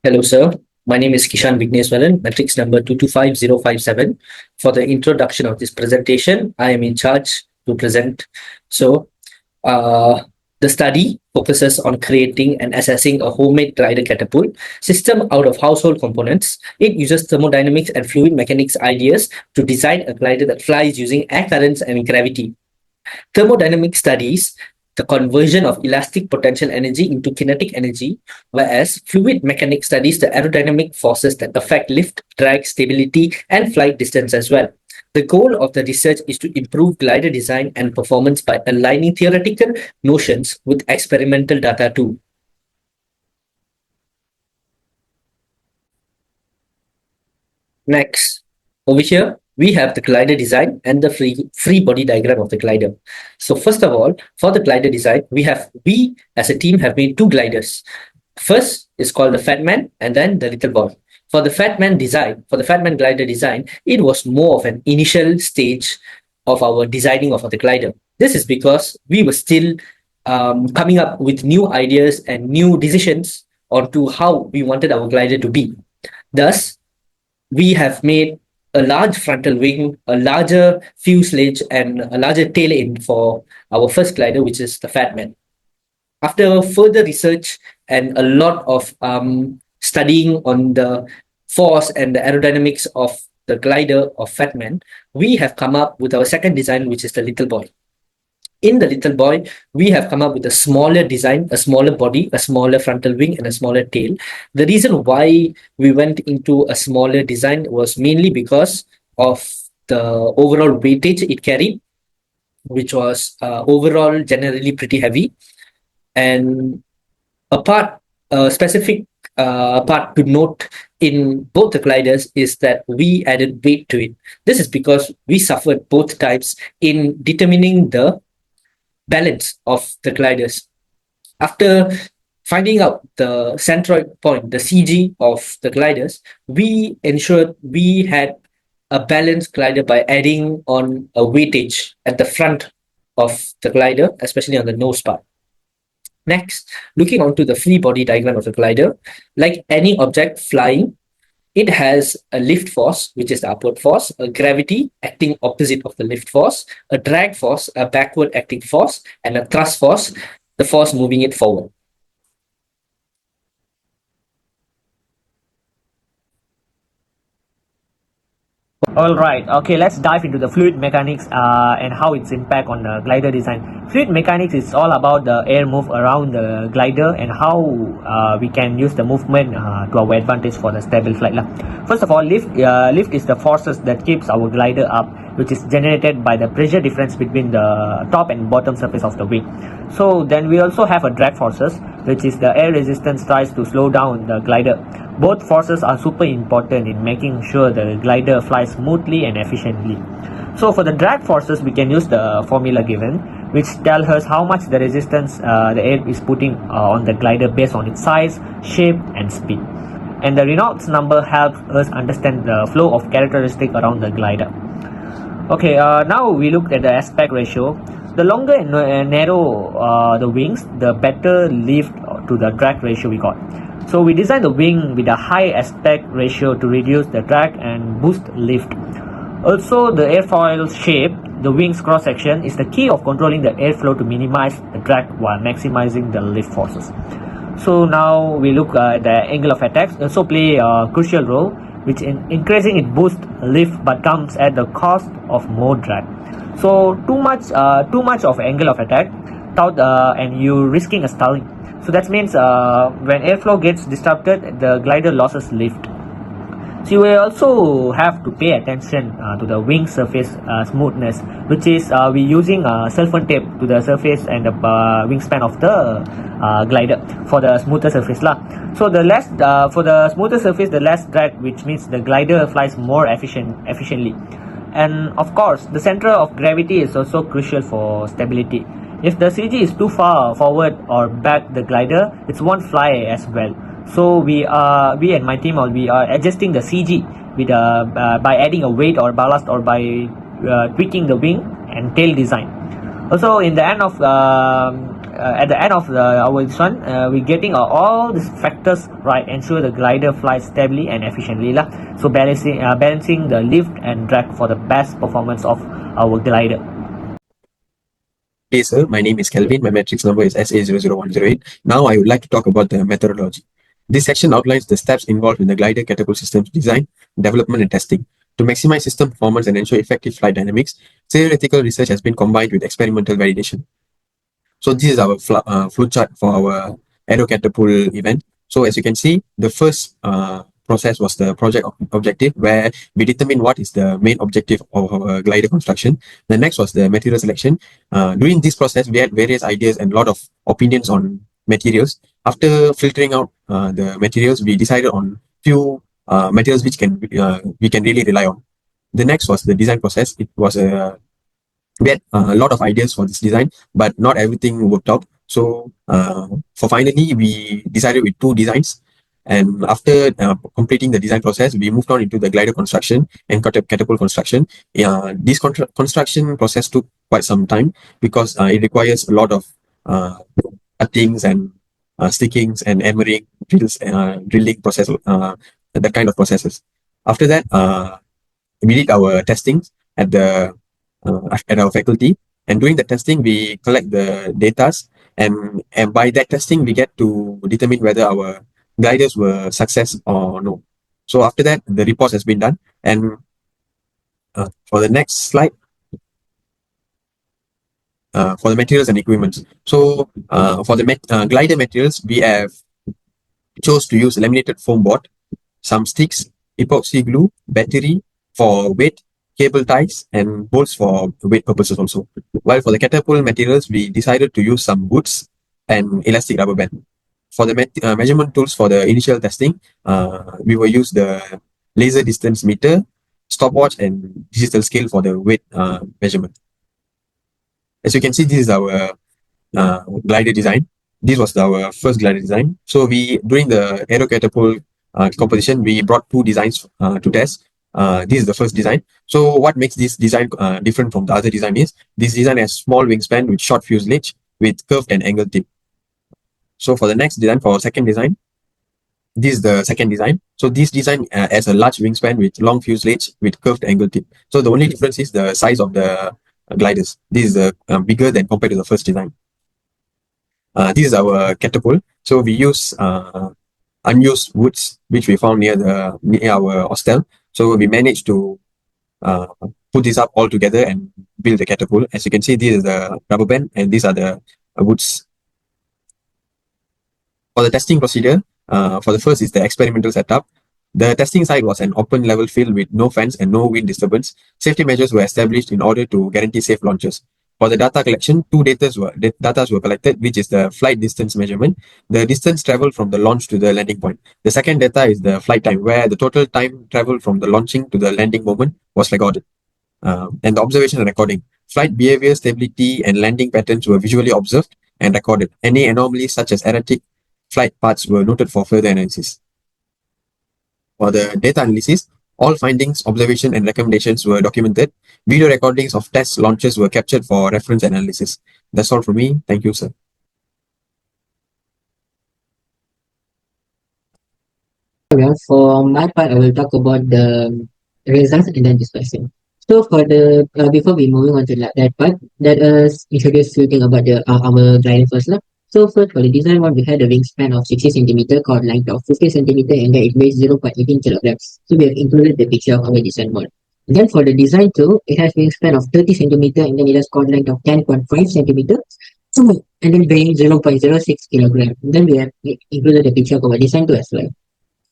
Hello, sir. My name is Kishan Vigneswaran, matrix number 225057. For the introduction of this presentation, I am in charge to present. So, the study focuses on creating and assessing a homemade glider catapult system out of household components. It uses thermodynamics and fluid mechanics ideas to design a glider that flies using air currents and gravity. Thermodynamic studies the conversion of elastic potential energy into kinetic energy, whereas fluid mechanics studies the aerodynamic forces that affect lift, drag, stability, and flight distance as well. The goal of the research is to improve glider design and performance by aligning theoretical notions with experimental data too. Next, over here, we have the glider design and the free body diagram of the glider. So first of all, for the glider design, we as a team have made two gliders. First is called the Fat Man and then the Little Boy. For the Fat Man glider design, it was more of an initial stage of our designing of the glider. This is because we were still coming up with new ideas and new decisions onto how we wanted our glider to be. Thus, we have made a large frontal wing, a larger fuselage, and a larger tail end for our first glider, which is the Fat Man. After further research and a lot of studying on the force and the aerodynamics of the glider of Fat Man, we have come up with our second design, which is the Little Boy. In the Little Boy, we have come up with a smaller design, a smaller body, a smaller frontal wing, and a smaller tail. The reason why we went into a smaller design was mainly because of the overall weightage it carried, which was overall generally pretty heavy. And a specific part to note in both the gliders is that we added weight to it. This is because we suffered both types in determining the balance of the gliders. After finding out the centroid point, the CG of the gliders, we ensured we had a balanced glider by adding on a weightage at the front of the glider, especially on the nose part. Next, looking onto the free body diagram of the glider, like any object flying, it has a lift force, which is the upward force, a gravity acting opposite of the lift force, a drag force, a backward acting force, and a thrust force, the force moving it forward. All right, okay, let's dive into the fluid mechanics and how its impact on the glider design. Fluid mechanics is all about the air move around the glider and how we can use the movement to our advantage for the stable flight. First of all, lift is the forces that keeps our glider up, which is generated by the pressure difference between the top and bottom surface of the wing. So then we also have a drag forces, which is the air resistance tries to slow down the glider. Both forces are super important in making sure the glider flies smoothly and efficiently. So for the drag forces, we can use the formula given, which tells us how much the resistance the air is putting on the glider based on its size, shape, and speed. And the Reynolds number helps us understand the flow of characteristic around the glider. Okay, now we look at the aspect ratio. The longer and narrow the wings, the better lift to the drag ratio we got. So we designed the wing with a high aspect ratio to reduce the drag and boost lift. Also, the airfoil shape, the wing's cross section, is the key of controlling the airflow to minimize the drag while maximizing the lift forces. So now we look at the angle of attack also play a crucial role, which in increasing it boosts lift but comes at the cost of more drag. So too much of angle of attack and you risking a stalling. So that means when airflow gets disrupted, the glider loses lift. So you will also have to pay attention to the wing surface smoothness, which is we using silicone tape to the surface and the wingspan of the glider for the smoother surface lah. So the less for the smoother surface, the less drag, which means the glider flies more efficiently. And of course, the center of gravity is also crucial for stability. If the CG is too far forward or back the glider, it won't fly as well. So we and my team we are adjusting the CG with by adding a weight or ballast or by tweaking the wing and tail design. Also, in the end of at the end of our this one, we're getting all these factors right, ensure the glider flies stably and efficiently lah. So balancing the lift and drag for the best performance of our glider. Hey sir, my name is Kelvin. My matrix number is SA00108. Now I would like to talk about the methodology. This section outlines the steps involved in the glider catapult system's design, development, and testing. To maximize system performance and ensure effective flight dynamics, theoretical research has been combined with experimental validation. So this is our flowchart for our AEROCATAPULT event. So as you can see, the first process was the project objective, where we determine what is the main objective of our glider construction. The next was the material selection. During this process, we had various ideas and a lot of opinions on materials. After filtering out the materials, we decided on few materials which we can really rely on. The next was the design process. It was we had a lot of ideas for this design, but not everything worked out. So for finally, we decided with two designs. And after completing the design process, we moved on into the glider construction and catapult construction. This construction process took quite some time because it requires a lot of cuttings and stickings and hammering, drilling process, that kind of processes. After that, we did our testings at our faculty, and during the testing, we collect the data, and by that testing, we get to determine whether our gliders were success or no. So after that, the report has been done, and for the next slide, for the materials and equipment. So for the glider materials, we have chose to use laminated foam board, some sticks, epoxy glue, battery for weight, cable ties, and bolts for weight purposes also. While for the catapult materials, we decided to use some boots and elastic rubber band. For the measurement tools for the initial testing, we will use the laser distance meter, stopwatch, and digital scale for the weight measurement. As you can see, this is our glider design. This was our first glider design. So during the AEROCATAPULT composition, we brought two designs to test. This is the first design. So what makes this design different from the other design is this design has small wingspan with short fuselage with curved and angled tip. So for the next design, for our second design, this is the second design. So this design has a large wingspan with long fuselage with curved angle tip. So the only difference is the size of the gliders. This is bigger than compared to the first design. This is our catapult. So we use unused woods which we found near our hostel. So we managed to put this up all together and build the catapult. As you can see, this is the rubber band and these are the woods. For the testing procedure, for the first is the experimental setup. The testing site was an open level field with no fence and no wind disturbance. Safety measures were established in order to guarantee safe launches. For the data collection, two data were collected, which is the flight distance measurement, the distance traveled from the launch to the landing point. The second data is the flight time, where the total time traveled from the launching to the landing moment was recorded. And the observation and recording. Flight behavior, stability, and landing patterns were visually observed and recorded. Any anomalies such as erratic flight paths were noted for further analysis. For the data analysis, all findings, observation, and recommendations were documented. Video recordings of test launches were captured for reference and analysis. That's all from me. Thank you, sir. For my part, I will talk about the results and then discussion. So for the before we moving on to that part, let us introduce few things about our glider first. So first for the design one, we had a wingspan of 60 centimeter, chord length of 50 centimeter, and then it weighs 0.18 kilograms. So we have included the picture of our design one. Then for the design two, it has wingspan of 30 centimeter, and then it has chord length of 10.5 centimeter. So and then weighing 0.06 kilogram. Then we have included the picture of our design two as well.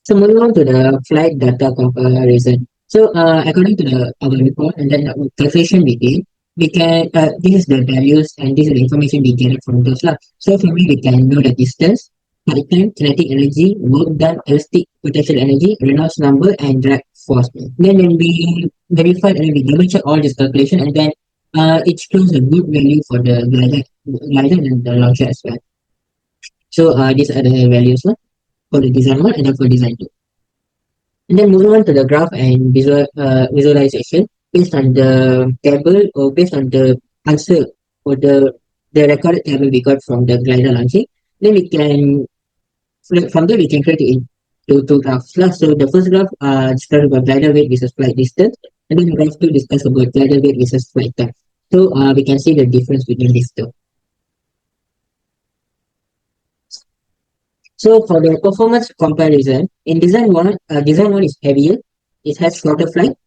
So moving on to the flight data comparison. So according to our report and then the calculation we did, we can this is the values and this is the information we get from those lah. So from here we can know the distance, flight time, kinetic energy, work done, elastic potential energy, Reynolds number, and drag force. Then when we verified and we double check all this calculation, and then it shows a good value for the glider and the launcher as well. So these are the values for the design one and then for design two. And then moving on to the graph and visualization based on the table or based on the answer for the the recorded table we got from the glider launching. Then we can, from there we can create it into two graphs. So the first graph discuss about glider weight versus flight distance, and then graph two discuss about glider weight versus flight time. So we can see the difference between these two. So for the performance comparison, in design one is heavier, it has shorter flight,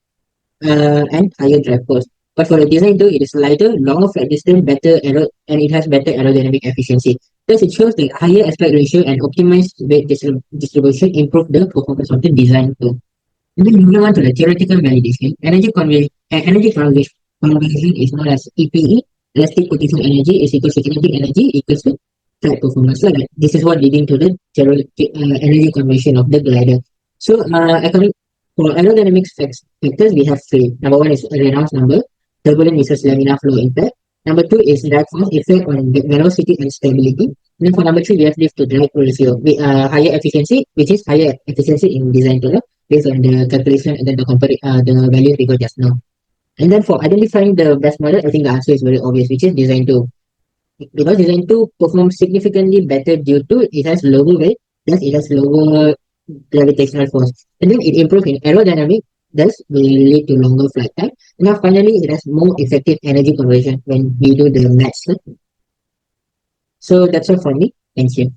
and higher drag force. But for the design 2, it is lighter, longer flight distance, and it has better aerodynamic efficiency. Thus, it shows that higher aspect ratio and optimized weight distribution improve the performance of the design 2. And then moving on to the theoretical validation, conversion is known as EPE, elastic potential energy is equal to kinetic energy equals to flight performance. So like, this is what leading to the energy conversion of the glider. So according for aerodynamics factors, we have three. Number one is Reynolds number, turbulent versus laminar flow impact. Number two is drag force effect on velocity and stability. And then for number three, we have lift to drag ratio, higher efficiency, which is higher efficiency in design tool based on the calculation and then the value we got just now. And then for identifying the best model, I think the answer is very obvious, which is design 2. Because design 2 performs significantly better due to it has lower weight, thus it has lower gravitational force. And then it improves in aerodynamic, thus will lead to longer flight time. And now finally, it has more effective energy conversion when we do the maths. So that's all from me. Thank you.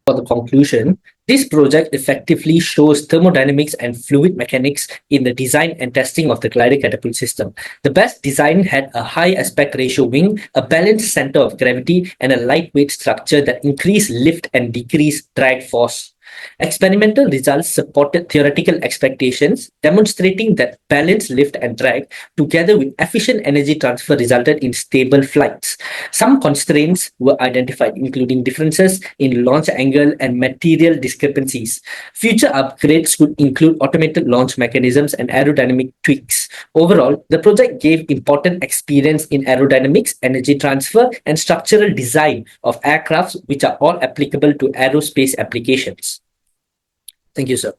For the conclusion, this project effectively shows thermodynamics and fluid mechanics in the design and testing of the glider catapult system. The best design had a high aspect ratio wing, a balanced center of gravity, and a lightweight structure that increased lift and decreased drag force. Experimental results supported theoretical expectations, demonstrating that balanced lift and drag, together with efficient energy transfer, resulted in stable flights. Some constraints were identified, including differences in launch angle and material discrepancies. Future upgrades could include automated launch mechanisms and aerodynamic tweaks. Overall, the project gave important experience in aerodynamics, energy transfer, and structural design of aircrafts, which are all applicable to aerospace applications. Thank you, sir.